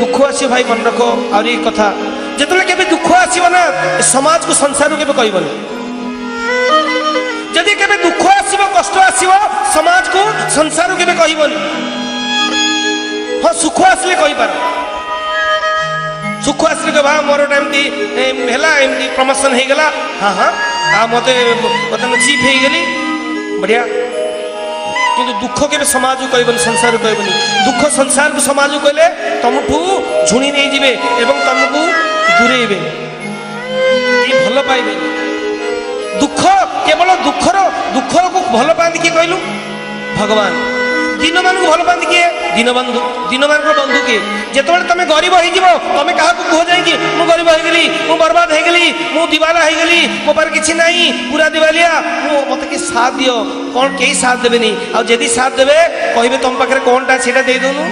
दुख आस भाई मन रख और ये कथा जिते केबे दुख आसो ना समाज को संसार के कहबन जदि केबे दुख आसो कष्ट आसो समाज को संसार के कहबन हाँ सुख आसले कहीपर सुख आसले कह मोर एमती एमती प्रमोशन हो गला हाँ हाँ आ मत चीफ हो गली बढ़िया किंतु दुख के समाज को कहबन संसार को कहबनी दुख संसार को समाज को कहले तुमठू झुणी नहीं जिवे एवं तुमको दूरेबे भल पाइबे दुख केवल दुख को भल पाती किए कहलु भगवान दिन मान को भल पाती किए दीनबंधु दिन मान बंधु किए जिते तुम गरीब हो तुम क्या कह जाए मु गरीब हो गली मु बर्बाद हो गली मु दिवाला हो गली मो पार किसी ना पूरा दिवालिया मत कि साथ दियो कौन कई साथ देवे आदि साथ देवे कहे तुम पाखे कौन टा से दे दौनु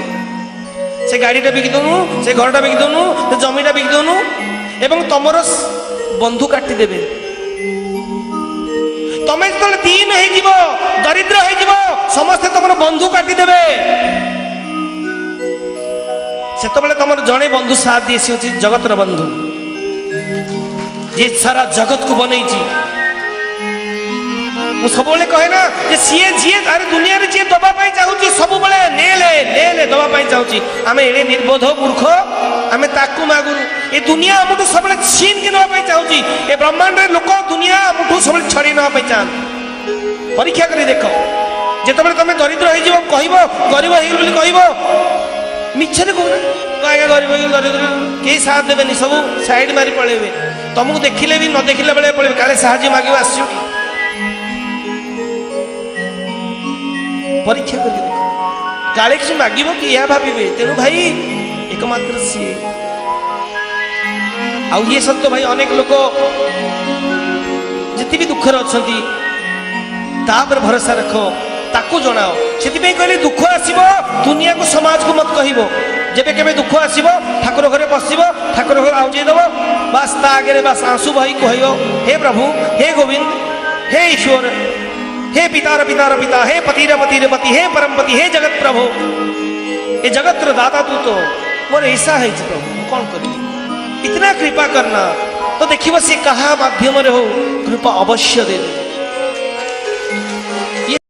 से गाड़ीटा बिकी दौनु से घरटा बिकी दौनु से जमीटा बिकी दौनु एवं तुम बंधु काटिदेवे तुम जो दीन हो दरिद्र हो समस्ते तुम बंधु काटिदेवे से तुम जड़े बंधु साथ दिए सी हूँ जगतर बंधु जी सारा जगत को बनई सब कहे ना सी जी अरे दुनिया जी दवाई चाहूँ सब ने ले दवाई चाहूँ आम एड़े निर्बोध मूर्ख आम ताकू मागुनु ये दुनिया आमठू सब छीन के नापी चाहूँ ये ब्रह्मांड लोक दुनिया आमठू सब छड़ी नापी चाहते परीक्षा कर देख जिते तुम दरिद्र हो कह गरीब हो कह मिछरे कहना आज्ञा गरीब दरिद्र कई साथ देवे सब साइड मारी पड़े तुमको देखिले भी न देखिला बेले पड़े काले साहाଯ୍य मांगे आस परीक्षा कर काले किसी मागिब कि यह भावे तेणु भाई एकमात्र सी आउ ये सब तो भाई अनेक लोक जिते भी दुखर अच्छा भरोसा रख ताकू जनाओ से कहले दुख आसो दुनिया को समाज को मत कह जेबे केबे दुख आसो ठाकुर घरे बसब ठाकुर घर आउजेदब बास ता आगे बास आंसू भाई कह हे प्रभु हे गोविंद हे ईश्वर हे पितार पितार पिता हे पतिर पतिर पति हे परमपति हे जगत प्रभु ये जगत दाता तू तो मोर ऐसा है प्रभु कौन कर इतना कृपा करना तो देखिए सी कहा माध्यम हो कृपा अवश्य दे दे